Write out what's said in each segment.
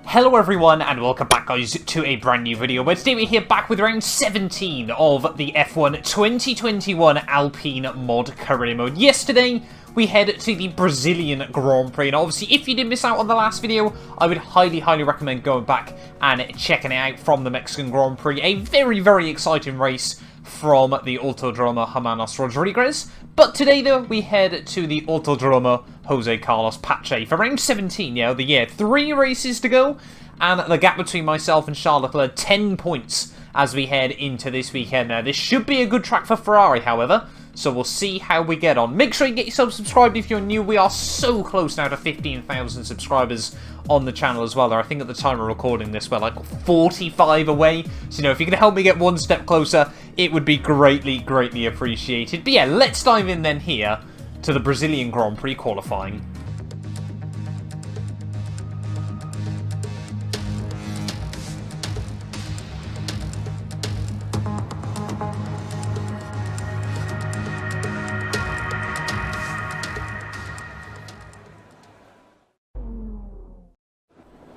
Hello everyone and welcome back guys to a brand new video where today we're here back with round 17 of the F1 2021 Alpine mod career mode. Yesterday we head to the Brazilian Grand Prix, and obviously if you did miss out on the last video I would highly recommend going back and checking it out from the Mexican Grand Prix. A very exciting race from the Autodromo Hermanos Rodriguez. But today though we head to the Autodromo Jose Carlos Pache for round 17 of the year. 3 races to go, and the gap between myself and Charles Leclerc 10 points as we head into this weekend. Now this should be a good track for Ferrari, however, so we'll see how we get on. Make sure you get yourself subscribed if you're new. We are so close now to 15,000 subscribers on the channel as well. I think at the time of recording this we're like 45 away, so you know, if you can help me get one step closer it would be greatly appreciated. But yeah, let's dive in then here to the Brazilian Grand Prix qualifying.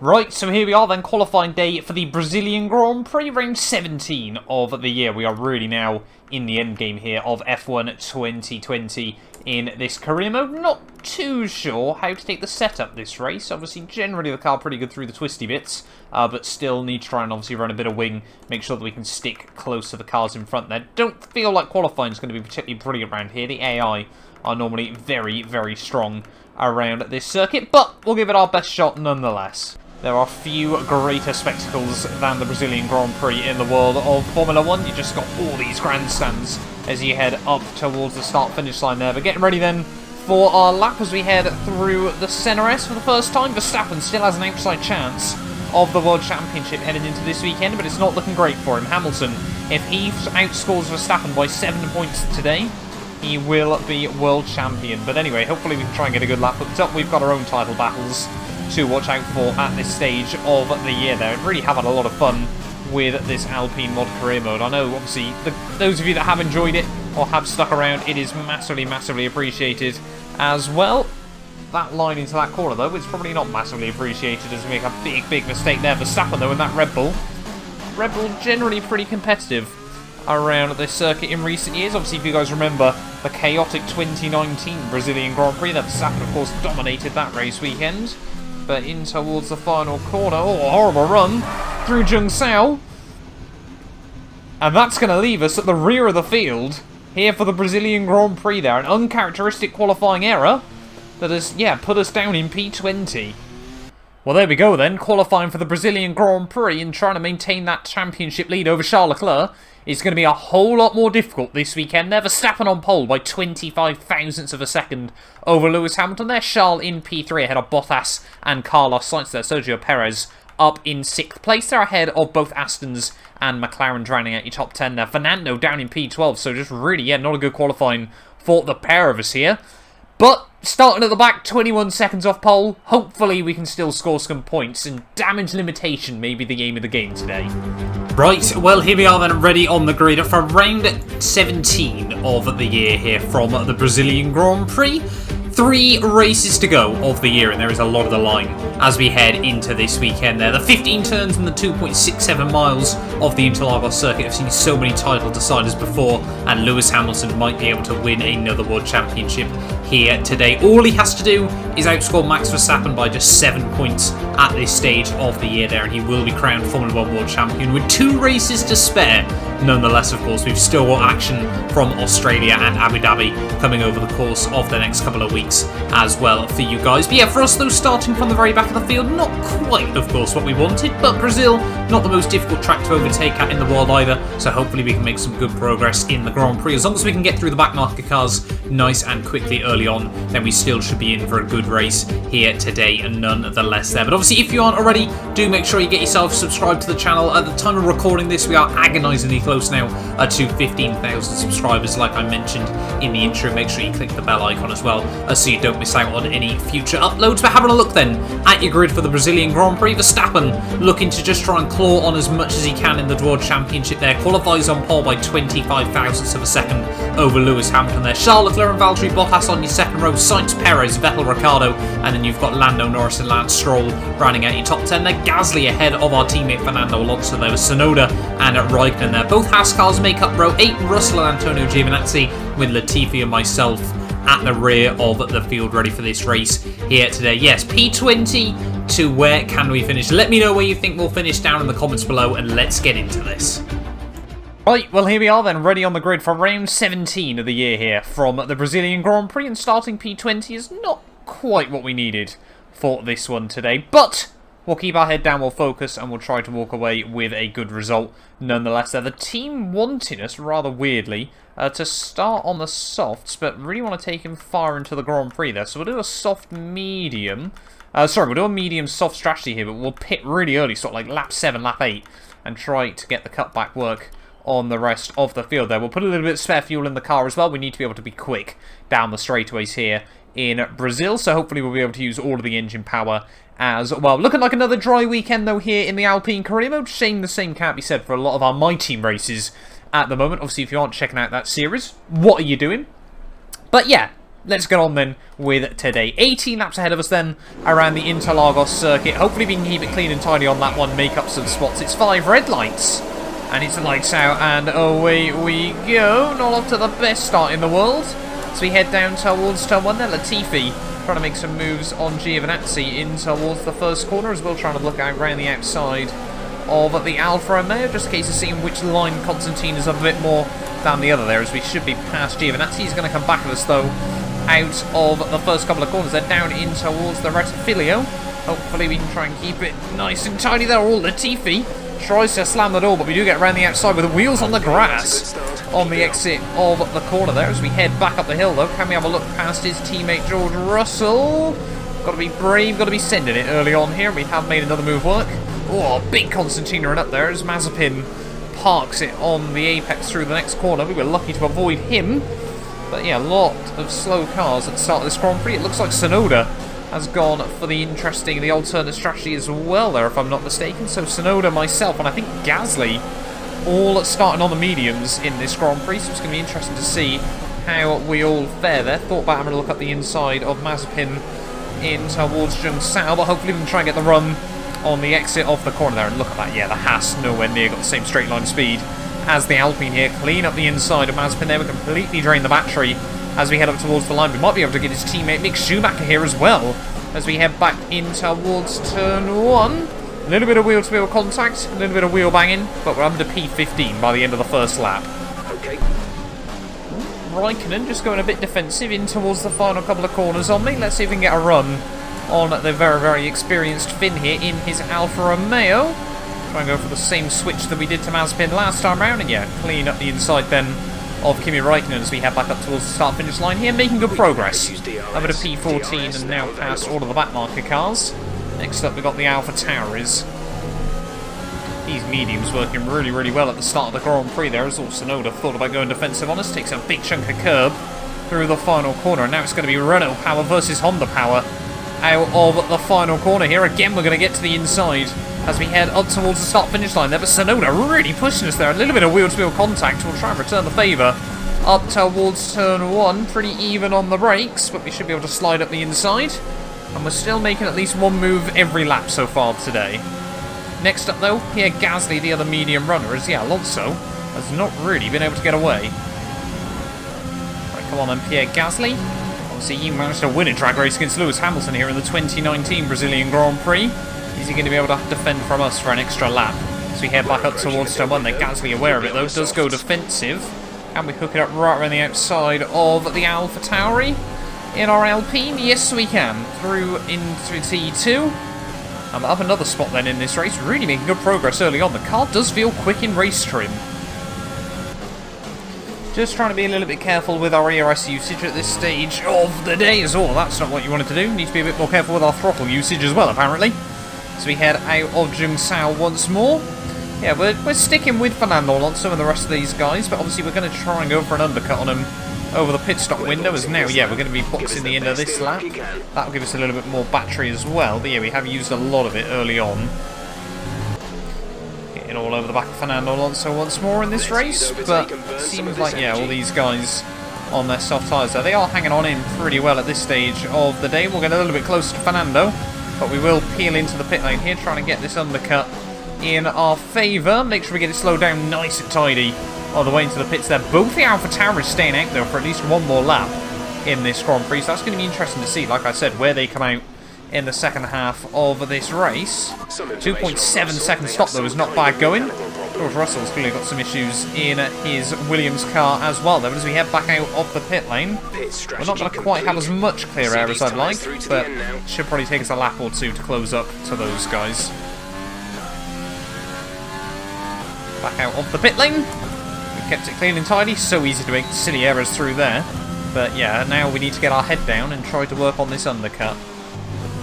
Right, so here we are then, qualifying day for the Brazilian Grand Prix, round 17 of the year. We are really now in the end game here of F1 2020 in this career mode. Not too sure how to take the setup this race. Obviously, generally the car pretty good through the twisty bits, but still need to try and obviously run a bit of wing, make sure that we can stick close to the cars in front there. Don't feel like qualifying is going to be particularly brilliant around here. The AI are normally very strong around this circuit, but we'll give it our best shot nonetheless. There are few greater spectacles than the Brazilian Grand Prix in the world of Formula 1. You just got all these grandstands as you head up towards the start-finish line there. But getting ready then for our lap as we head through the CNRS for the first time. Verstappen still has an outside chance of the World Championship heading into this weekend, but it's not looking great for him. Hamilton, if he outscores Verstappen by 7 points today, he will be World Champion. But anyway, hopefully we can try and get a good lap. Up top, we've got our own title battles to watch out for at this stage of the year there. Really have had a lot of fun with this Alpine mod career mode. I know, obviously, those of you that have enjoyed it or have stuck around, it is massively appreciated as well. That line into that corner, though, it's probably not massively appreciated as we make a big mistake there. Verstappen, though, in that Red Bull. Red Bull generally pretty competitive around this circuit in recent years. Obviously, if you guys remember the chaotic 2019 Brazilian Grand Prix, that Verstappen, of course, dominated that race weekend. But in towards the final corner. Oh, a horrible run through Jung-Sao. And that's going to leave us at the rear of the field here for the Brazilian Grand Prix there. An uncharacteristic qualifying error that has, put us down in P20. Well, there we go then. Qualifying for the Brazilian Grand Prix and trying to maintain that championship lead over Charles Leclerc is going to be a whole lot more difficult this weekend. They're Verstappen on pole by 25 thousandths of a second over Lewis Hamilton. There's Charles in P3 ahead of Bottas and Carlos Sainz there. Sergio Perez up in 6th place. They're ahead of both Astons and McLaren, drowning out your top 10 there. Fernando down in P12, so just really, not a good qualifying for the pair of us here. But starting at the back, 21 seconds off pole. Hopefully we can still score some points, and damage limitation may be the aim of the game today. Right, well here we are then, ready on the grid for round 17 of the year here from the Brazilian Grand Prix. 3 races to go of the year, and there is a lot of the line as we head into this weekend there. The 15 turns and the 2.67 miles of the Interlagos circuit have seen so many title deciders before, and Lewis Hamilton might be able to win another World Championship here today. All he has to do is outscore Max Verstappen by just 7 points at this stage of the year there, and he will be crowned Formula 1 World Champion with 2 races to spare. Nonetheless, of course, we've still got action from Australia and Abu Dhabi coming over the course of the next couple of weeks as well for you guys. But yeah, for us though, starting from the very back of the field, not quite, of course, what we wanted, but Brazil, not the most difficult track to overtake at in the world either, so hopefully we can make some good progress in the Grand Prix. As long as we can get through the back market cars nice and quickly early on, then we still should be in for a good race here today, and nonetheless there. But obviously, if you aren't already, do make sure you get yourself subscribed to the channel. At the time of recording this, we are agonisingly close close now to 15,000 subscribers, like I mentioned in the intro. Make sure you click the bell icon as well, so you don't miss out on any future uploads. But having a look then at your grid for the Brazilian Grand Prix, Verstappen looking to just try and claw on as much as he can in the World Championship there. Qualifies on pole by 25 thousandths of a second over Lewis Hamilton there. Charles Leclerc and Valtteri Bottas on your second row. Sainz, Perez, Vettel, Ricciardo, and then you've got Lando Norris and Lance Stroll rounding out your top 10 there. Gasly ahead of our teammate Fernando Alonso there with Tsunoda and Raikkonen there. Both Haas cars make up row 8. Russell and Antonio Giovinazzi with Latifi and myself at the rear of the field, ready for this race here today. Yes, P20 to where can we finish? Let me know where you think we'll finish down in the comments below, and let's get into this. Right, well here we are then, ready on the grid for round 17 of the year here from the Brazilian Grand Prix, and starting P20 is not quite what we needed for this one today, but we'll keep our head down, we'll focus, and we'll try to walk away with a good result nonetheless. The team wanted us, rather weirdly, to start on the softs, but really want to take him far into the Grand Prix there, so we'll do a soft medium. We'll do a medium soft strategy here, but we'll pit really early, sort of like lap 7, lap 8, and try to get the cutback work on the rest of the field there. We'll put a little bit of spare fuel in the car as well. We need to be able to be quick down the straightaways here in Brazil, so hopefully we'll be able to use all of the engine power as well. Looking like another dry weekend though here in the Alpine career mode. Shame the same can't be said for a lot of our My Team races at the moment. Obviously, if you aren't checking out that series, what are you doing? But yeah, let's get on then with today. 18 laps ahead of us then around the Interlagos circuit. Hopefully we can keep it clean and tidy on that one, make up some spots. It's 5 red lights. And it's lights out, and away we go. Not off to the best start in the world. So we head down towards turn 1 there. Latifi trying to make some moves on Giovinazzi in towards the first corner as well, trying to look out around the outside of the Alfa Romeo, just in case of seeing which line Constantine is up a bit more than the other there, as we should be past Giovinazzi. He's going to come back at us though out of the first couple of corners. They're down in towards the Rettifilio. Hopefully we can try and keep it nice and tidy there. All Latifi tries to slam the door, but we do get around the outside with the wheels on the grass on the exit of the corner there as we head back up the hill though. Can we have a look past his teammate George Russell? Got to be brave, got to be sending it early on here. We have made another move work. Oh, big Constantine run up there as Mazepin parks it on the apex through the next corner. We were lucky to avoid him. But yeah, a lot of slow cars at the start of this Grand Prix. It looks like Tsunoda has gone for the alternate strategy as well there, if I'm not mistaken. So Tsunoda, myself, and I think Gasly all starting on the mediums in this Grand Prix, so it's going to be interesting to see how we all fare there. Thought about having a look up the inside of Mazepin in towards Jung Sao, but hopefully we can try and get the run on the exit of the corner there. And look at that, yeah, the Haas nowhere near got the same straight line speed as the Alpine here. Clean up the inside of Mazepin there. We completely drain the battery as we head up towards the line. We might be able to get his teammate Mick Schumacher here as well as we head back in towards turn 1. A little bit of wheel-to-wheel contact, a little bit of wheel banging, but we're under P15 by the end of the first lap. Okay. Raikkonen just going a bit defensive in towards the final couple of corners on me. Let's see if we can get a run on the very, very experienced Finn here in his Alfa Romeo. Try and go for the same switch that we did to Mazepin last time round, and yeah, clean up the inside then of Kimi Raikkonen as we head back up towards the start-finish line here, making good progress. Over to P14 and now past all of the back marker cars. Next up we've got the Alpha Tauris. These mediums working really, really well at the start of the Grand Prix there, as also Tsunoda thought about going defensive on us. Takes a big chunk of curb through the final corner, and now it's going to be Renault power versus Honda power out of the final corner here. Again, we're going to get to the inside as we head up towards the start-finish line there, but Tsunoda really pushing us there. A little bit of wheel-to-wheel contact. We'll try and return the favour up towards turn 1. Pretty even on the brakes, but we should be able to slide up the inside. And we're still making at least one move every lap so far today. Next up though, Pierre Gasly, the other medium runner, as yeah, Alonso has not really been able to get away. Right, come on then, Pierre Gasly. Obviously he managed to win a drag race against Lewis Hamilton here in the 2019 Brazilian Grand Prix. Is he going to be able to defend from us for an extra lap? So we head back up towards turn 1 there. Gasly aware of it though, does go defensive. And we hook it up right around the outside of the Alpha Tauri. In our Alpine, yes we can. Through into T2. I'm up another spot then in this race. Really making good progress early on. The car does feel quick in race trim. Just trying to be a little bit careful with our ERS usage at this stage of the day as well. That's not what you wanted to do. Need to be a bit more careful with our throttle usage as well, apparently. So we head out of Jung Sao once more. Yeah, we're sticking with Fernando Alonso and the rest of these guys, but obviously we're going to try and go for an undercut on him over the pit stop window, as now, yeah, we're going to be boxing the end of this lap. That'll give us a little bit more battery as well, but yeah, we have used a lot of it early on. Getting all over the back of Fernando Alonso once more in this race, but it seems like, yeah, all these guys on their soft tyres there, they are hanging on in pretty well at this stage of the day. We'll get a little bit closer to Fernando, but we will peel into the pit lane here, trying to get this undercut in our favour. Make sure we get it slowed down nice and tidy all the way into the pits there. Both the AlphaTauri's staying out though for at least one more lap in this Grand Prix, so that's going to be interesting to see, like I said, where they come out in the second half of this race. 2.7 second stop though is not bad going. George Russell's clearly got some issues in his Williams car as well though, but as we head back out of the pit lane, we're not going to quite have as much clear air as I'd like, but it should probably take us a lap or two to close up to those guys. Back out of the pit lane. We kept it clean and tidy, so easy to make silly errors through there. But yeah, now we need to get our head down and try to work on this undercut.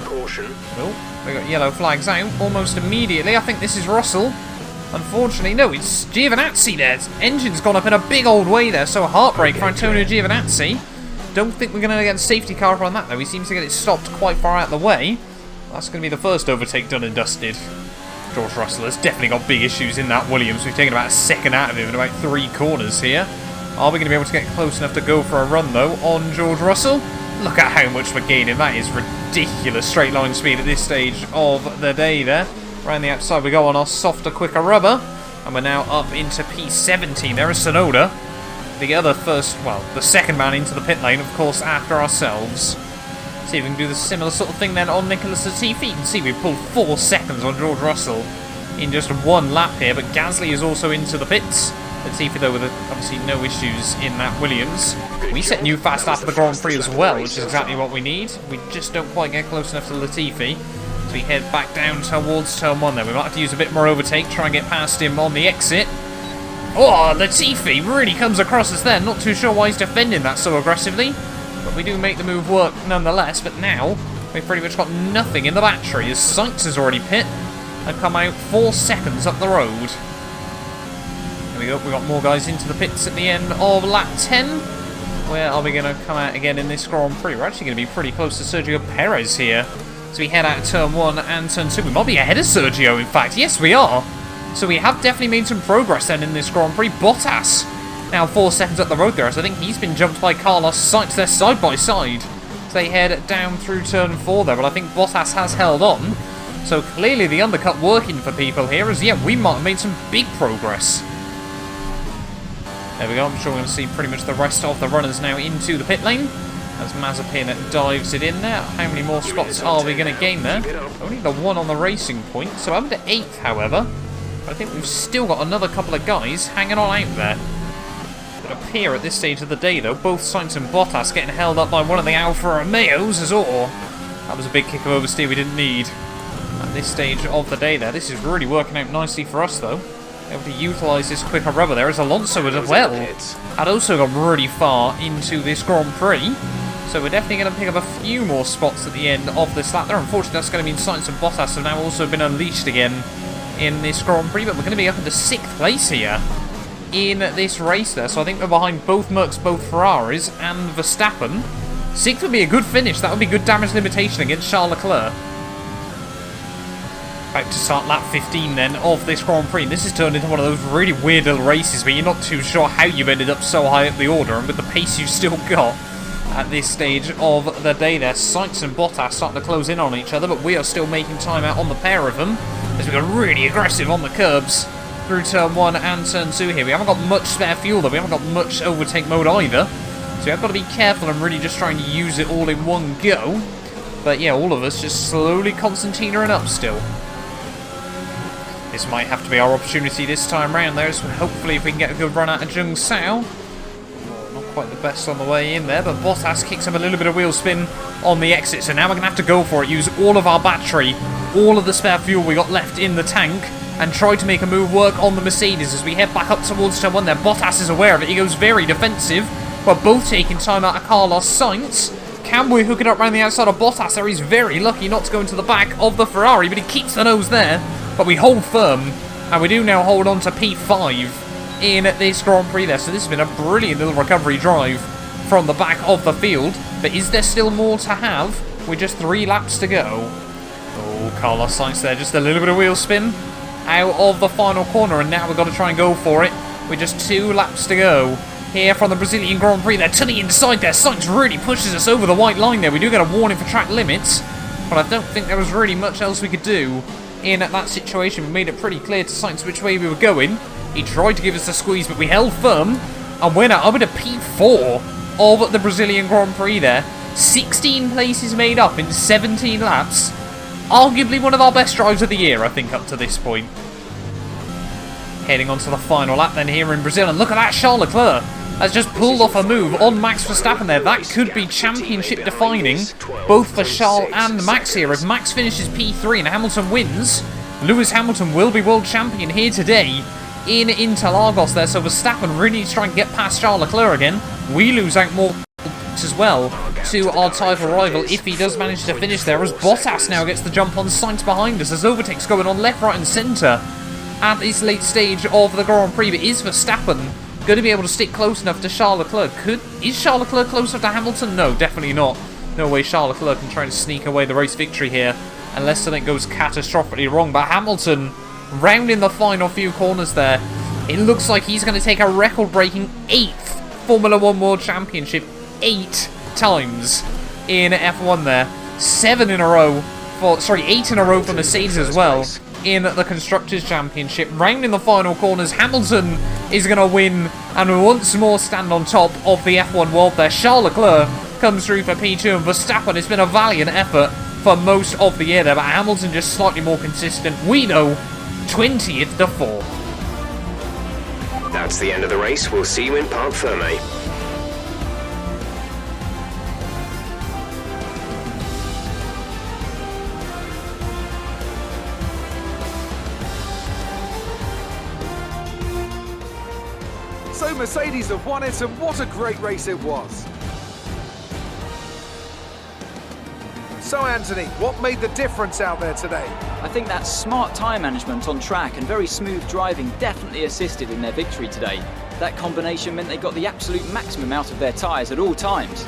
Caution. Oh, we got yellow flags out almost immediately. I think this is Russell. Unfortunately, no, it's Giovinazzi there. His engine's gone up in a big old way there, so a heartbreak for Antonio Giovinazzi. Don't think we're going to get a safety car on that though. He seems to get it stopped quite far out of the way. That's going to be the first overtake done and dusted. George Russell has definitely got big issues in that Williams. We've taken about a second out of him in about 3 corners here. Are we going to be able to get close enough to go for a run, though, on George Russell? Look at how much we're gaining. That is ridiculous straight line speed at this stage of the day there. Around the outside we go on our softer, quicker rubber. And we're now up into P17. There is Tsunoda. The second man into the pit lane, of course, after ourselves. See if we can do the similar sort of thing then on Nicholas Latifi. You can see we pulled 4 seconds on George Russell in just 1 lap here, but Gasly is also into the pits. Latifi though with obviously no issues in that Williams. We set new fast after the Grand Prix as well, which is exactly what we need. We just don't quite get close enough to Latifi. So we head back down towards turn 1 there. We might have to use a bit more overtake, try and get past him on the exit. Oh, Latifi really comes across us there. Not too sure why he's defending that so aggressively. But we do make the move work nonetheless, but now we've pretty much got nothing in the battery as Sainz has already pit and come out 4 seconds up the road. There we go, we've got more guys into the pits at the end of lap 10. Where are we going to come out again in this Grand Prix? We're actually going to be pretty close to Sergio Perez here. So we head out turn 1 and turn 2. We might be ahead of Sergio, in fact. Yes, we are. So we have definitely made some progress then in this Grand Prix. Bottas now 4 seconds up the road there, so I think he's been jumped by Carlos Sainz. They're side by side. So they head down through turn 4 there, but I think Bottas has held on. So clearly the undercut working for people here, as yeah, we might have made some big progress. There we go, I'm sure we're going to see pretty much the rest of the runners now into the pit lane. As Mazepin dives it in there. How many more spots are we going to gain there? Only the 1 on the racing point, so I'm to 8th however. But I think we've still got another couple of guys hanging on out there. Would appear at this stage of the day though, both Sainz and Bottas getting held up by one of the Alfa Romeos as all. That was a big kick of oversteer we didn't need at this stage of the day there. This is really working out nicely for us though. Able to utilise this quicker rubber there as Alonso as well had also gone really far into this Grand Prix. So we're definitely going to pick up a few more spots at the end of this lap there. Unfortunately that's going to mean Sainz and Bottas have now also been unleashed again in this Grand Prix, but we're going to be up into 6th place here in this race there, so I think we're behind both Mercs, both Ferraris and Verstappen. 6th would be a good finish. That would be good damage limitation against Charles Leclerc. About to start lap 15 then of this Grand Prix. This has turned into one of those really weird little races where you're not too sure how you've ended up so high up the order, and with the pace you've still got at this stage of the day there. Sainz and Bottas starting to close in on each other, but we are still making time out on the pair of them as we got really aggressive on the curbs through turn 1 and turn 2 here. We haven't got much spare fuel though, we haven't got much overtake mode either, so we have got to be careful and really just trying to use it all in one go. But yeah, all of us just slowly concertinaing up still. This might have to be our opportunity this time round though, so hopefully if we can get a good run out of Jung Sao. Not quite the best on the way in there, but Bottas kicks him a little bit of wheel spin on the exit, so now we're going to have to go for it, use all of our battery, all of the spare fuel we got left in the tank, and try to make a move work on the Mercedes as we head back up towards turn 1 there. Bottas is aware of it, he goes very defensive, but both taking time out of Carlos Sainz. Can we hook it up around the outside of Bottas there? He's very lucky not to go into the back of the Ferrari, but he keeps the nose there. But we hold firm And we do now hold on to P5 in this Grand Prix there. So this has been a brilliant little recovery drive from the back of the field. But is there still more to have with just 3 laps to go? Oh, Carlos Sainz there, just a little bit of wheel spin out of the final corner. And now we've got to try and go for it with just 2 laps to go. Here from the Brazilian Grand Prix there, to the inside there. Sainz really pushes us over the white line there. We do get a warning for track limits, but I don't think there was really much else we could do in that situation. We made it pretty clear to Sainz which way we were going. He tried to give us a squeeze, but we held firm and went up into P4 of the Brazilian Grand Prix there. 16 places made up in 17 laps. Arguably one of our best drives of the year, I think, up to this point. Heading on to the final lap then here in Brazil, and look at that, Charles Leclerc has just pulled off a move on Max Verstappen there. That could be championship defining, both for Charles and Max here. If Max finishes P3 and Hamilton wins, Lewis Hamilton will be world champion here today in Interlagos there. So Verstappen really needs to try and get past Charles Leclerc again. We lose out more as well to our title rival if he does manage to finish there, as Bottas now gets the jump on Sainz behind us, as overtakes going on left, right and centre at this late stage of the Grand Prix. But is Verstappen going to be able to stick close enough to Charles Leclerc? Is Charles Leclerc closer to Hamilton? No, definitely not. No way Charles Leclerc can try to sneak away the race victory here unless something goes catastrophically wrong. But Hamilton, rounding the final few corners there, it looks like he's going to take a record-breaking 8th Formula 1 World Championship. 8 times in F1 there. 8 in a row for Mercedes as well in the Constructors' Championship. Rounding the final corners, Hamilton is going to win and once more stand on top of the F1 world there. Charles Leclerc comes through for P2, and Verstappen, it's been a valiant effort for most of the year there, but Hamilton just slightly more consistent. We know 20th to 4. That's the end of the race. We'll see you in Parc Ferme. So Mercedes have won it, and what a great race it was. So Anthony, what made the difference out there today? I think that smart tyre management on track and very smooth driving definitely assisted in their victory today. That combination meant they got the absolute maximum out of their tyres at all times.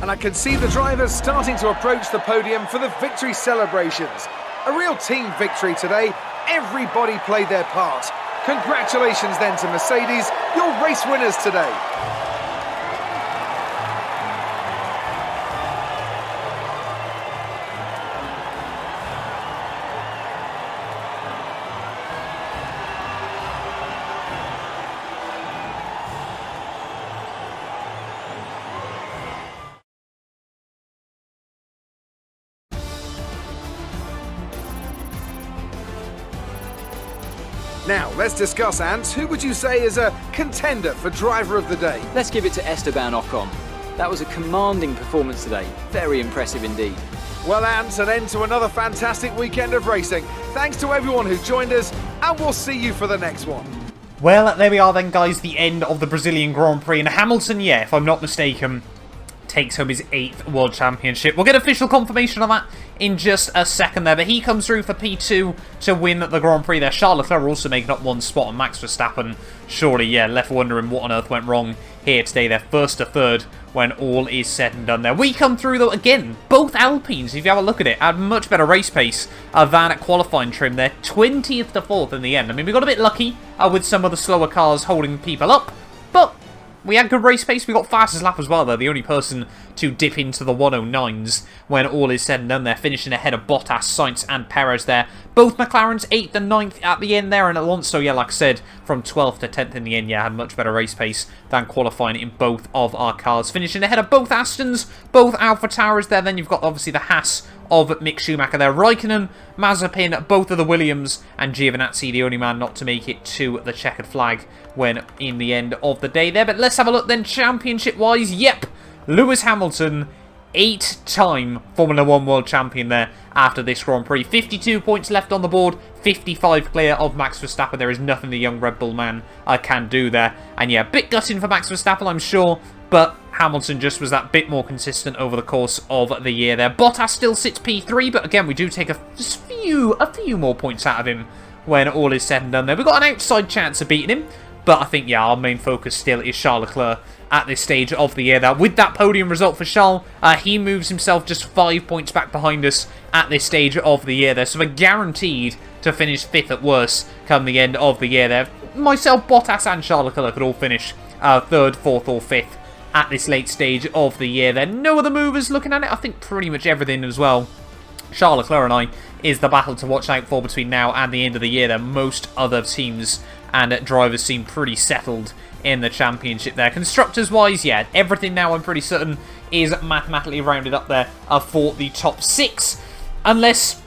And I can see the drivers starting to approach the podium for the victory celebrations. A real team victory today. Everybody played their part. Congratulations then to Mercedes, your race winners today. Now, let's discuss, Ants. Who would you say is a contender for driver of the day? Let's give it to Esteban Ocon. That was a commanding performance today. Very impressive indeed. Well, Ants, an end to another fantastic weekend of racing. Thanks to everyone who joined us, and we'll see you for the next one. Well, there we are then, guys, the end of the Brazilian Grand Prix. And Hamilton, yeah, if I'm not mistaken, takes home his 8th World Championship. We'll get official confirmation of that in just a second there, but he comes through for P2 to win the Grand Prix there. Charles Leclerc also making up 1 spot, and Max Verstappen, surely, yeah, left wondering what on earth went wrong here today. They're 1st to 3rd when all is said and done there. We come through, though, again, both Alpines, if you have a look at it, had much better race pace than at qualifying trim there. 20th to 4th in the end. I mean, we got a bit lucky with some of the slower cars holding people up, but we had good race pace. We got fastest lap as well, though. The only person to dip into the 109s when all is said and done there. Finishing ahead of Bottas, Sainz and Perez there. Both McLarens 8th and 9th at the end there. And Alonso, yeah, like I said, from 12th to 10th in the end, yeah, had much better race pace than qualifying in both of our cars. Finishing ahead of both Astons, both Alpha Tauris there. Then you've got, obviously, the Haas of Mick Schumacher there. Raikkonen, Mazepin, both of the Williams, and Giovinazzi, the only man not to make it to the checkered flag when in the end of the day there. But let's have a look then, championship-wise. Yep, Lewis Hamilton, 8-time Formula 1 World Champion there after this Grand Prix. 52 points left on the board, 55 clear of Max Verstappen. There is nothing the young Red Bull man can do there. And yeah, a bit gutting for Max Verstappen, I'm sure, but Hamilton just was that bit more consistent over the course of the year there. Bottas still sits P3, but again, we do take a few few more points out of him when all is said and done there. We've got an outside chance of beating him, but I think, yeah, our main focus still is Charles Leclerc at this stage of the year. That with that podium result for Charles, he moves himself just 5 points back behind us at this stage of the year there. So we're guaranteed to finish 5th at worst come the end of the year there. Myself, Bottas and Charles Leclerc could all finish 3rd, 4th or 5th at this late stage of the year there. No other movers looking at it. I think pretty much everything as well. Charles Leclerc and I is the battle to watch out for between now and the end of the year there. Most other teams and drivers seem pretty settled in the championship there. Constructors-wise, yeah, everything now I'm pretty certain is mathematically rounded up there for the top 6. Unless,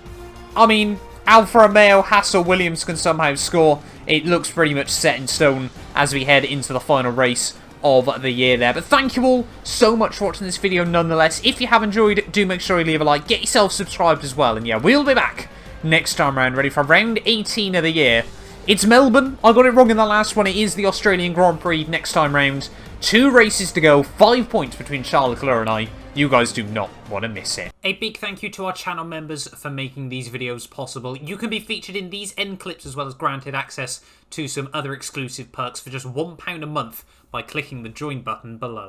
I mean, Alfa Romeo, Haas or Williams can somehow score. It looks pretty much set in stone as we head into the final race of the year there. But thank you all so much for watching this video nonetheless. If you have enjoyed, do make sure you leave a like. Get yourself subscribed as well. And yeah, we'll be back next time round, ready for round 18 of the year. It's Melbourne. I got it wrong in the last one. It is the Australian Grand Prix next time round. 2 races to go, 5 points between Charles Leclerc and I. You guys do not want to miss it. A big thank you to our channel members for making these videos possible. You can be featured in these end clips as well as granted access to some other exclusive perks for just £1 a month by clicking the join button below.